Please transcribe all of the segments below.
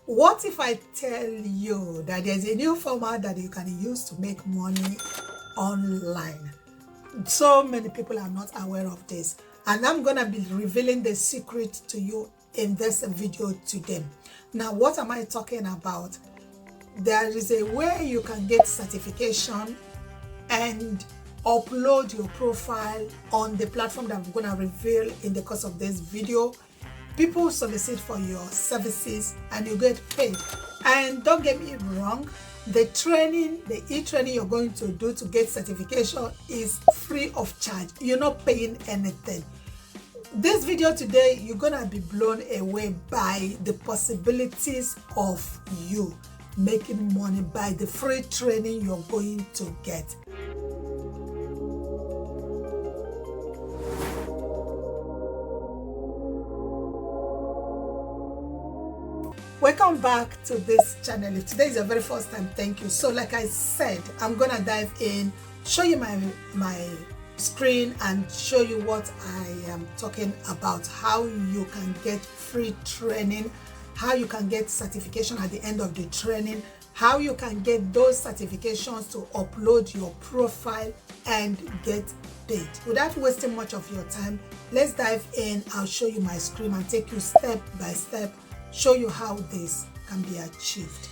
What if I tell you that there's a new format that you can use to make money online? So many people are not aware of this, and I'm gonna be revealing the secret to you in this video today. Now, what am I talking about? There is a way you can get certification and upload your profile on the platform that I'm gonna reveal in the course of this video. People solicit for your services and you get paid. And don't get me wrong, the e-training you're going to do to get certification is free of charge. You're not paying anything. This video today, you're gonna be blown away by the possibilities of you making money by the free training you're going to get. Welcome back to this channel. If today is your very first time, thank you. So like I said, I'm gonna dive in, show you my screen and show you what I am talking about, how you can get free training, how you can get certification at the end of the training, how you can get those certifications to upload your profile and get paid. Without wasting much of your time, let's dive in. I'll show you my screen and take you step by step, show you how this can be achieved.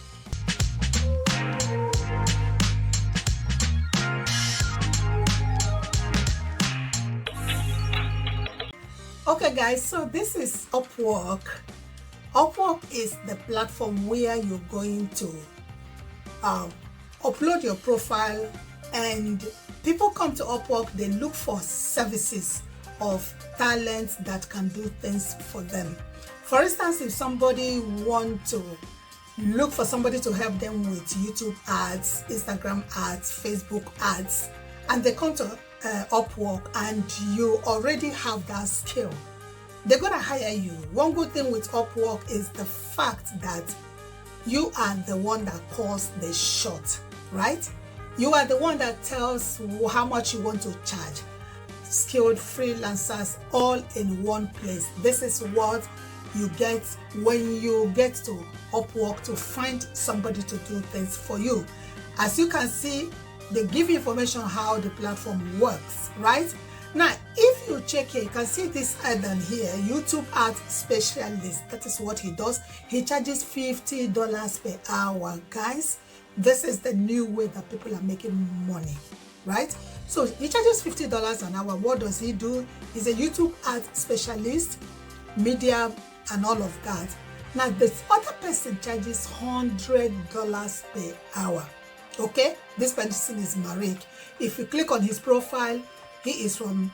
Okay guys, so this is Upwork. Upwork is the platform where you're going to upload your profile, and people come to Upwork, they look for services of talents that can do things for them. For instance, if somebody wants to look for somebody to help them with YouTube ads, Instagram ads, Facebook ads, and they come to Upwork and you already have that skill, they're gonna hire you. One good thing with Upwork is the fact that you are the one that calls the shot, right? You are the one that tells how much you want to charge. Skilled freelancers all in one place. This is what you get when you get to Upwork to find somebody to do things for you. As you can see, they give you information how the platform works, right? Now, if you check here, you can see this item here, YouTube Ads Specialist. That is what he does. He charges $50 per hour, guys. This is the new way that people are making money, right? So he charges $50 an hour. What does he do? He's a YouTube Ads Specialist, media, and all of that. Now, this other person charges $100 per hour. Okay, this person is Marek. If you click on his profile, he is from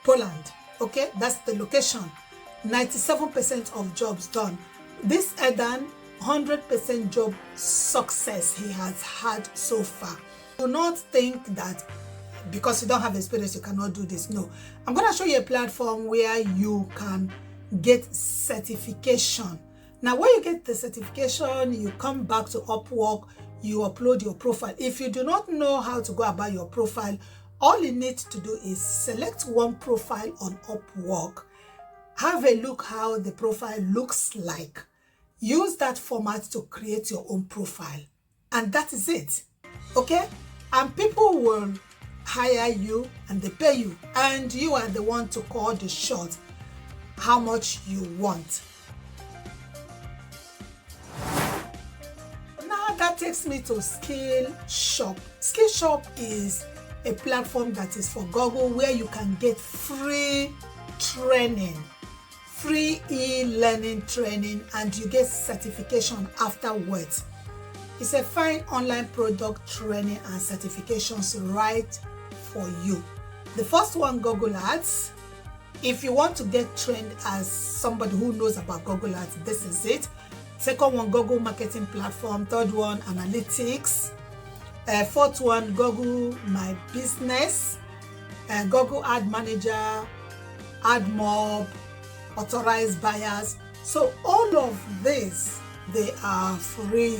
Poland. Okay, that's the location. 97% of jobs done. This Edan, 100% job success he has had so far. Do not think that because you don't have experience you cannot do this. No, I'm going to show you a platform where you can get certification. Now, when you get the certification, you come back to Upwork, you upload your profile. If you do not know how to go about your profile, all you need to do is select one profile on Upwork, have a look how the profile looks like, use that format to create your own profile, and that is it. Okay, and people will hire you and they pay you, and you are the one to call the shot how much you want. Now that takes me to Skillshop. Skillshop is a platform that is for Google where you can get free training, free e-learning training, and you get certification afterwards. It's a fine online product training and certifications right for you. The first one, Google Ads. If you want to get trained as somebody who knows about Google Ads, this is it. Second one, Google Marketing Platform. Third one, Analytics. Fourth one, Google My Business. Google Ad Manager, AdMob, Authorized Buyers. So all of this, they are free,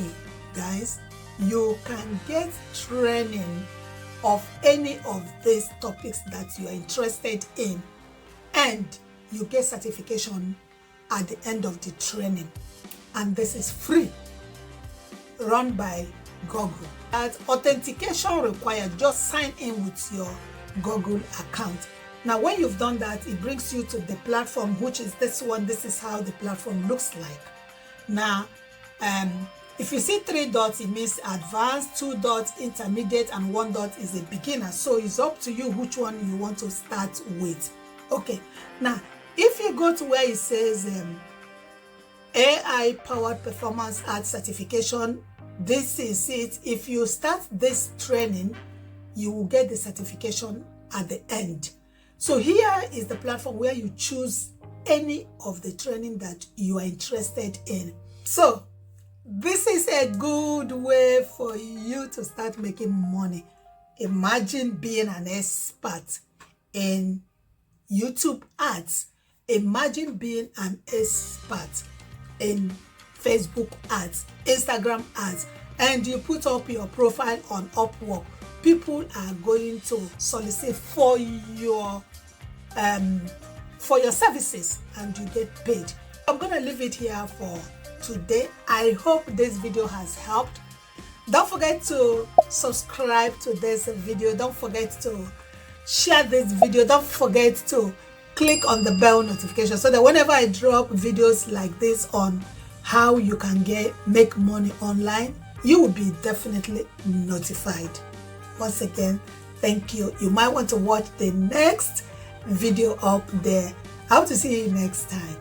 guys. You can get training of any of these topics that you are interested in, and you get certification at the end of the training. and this is free, run by Google. That authentication required, just sign in with your Google account. Now when you've done that, it brings you to the platform, which is this one. This is how the platform looks like. Now if you see 3 dots, it means advanced, 2 dots intermediate, and 1 dot is a beginner. So it's up to you which one you want to start with. Okay, now if you go to where it says AI powered performance art certification, this is it. If you start this training, you will get the certification at the end. So here is the platform where you choose any of the training that you are interested in. So this is a good way for you to start making money. Imagine being an expert in YouTube ads. Imagine being an expert in Facebook ads, Instagram ads, and you put up your profile on Upwork. People are going to solicit for your services, and you get paid. I'm gonna leave it here for today. I hope this video has helped. Don't forget to subscribe to this video. Don't forget to share this video. Don't forget to click on the bell notification so that whenever I drop videos like this on how you can make money online, you will be definitely notified. Once again, thank you. You might want to watch the next video up there. I hope to see you next time.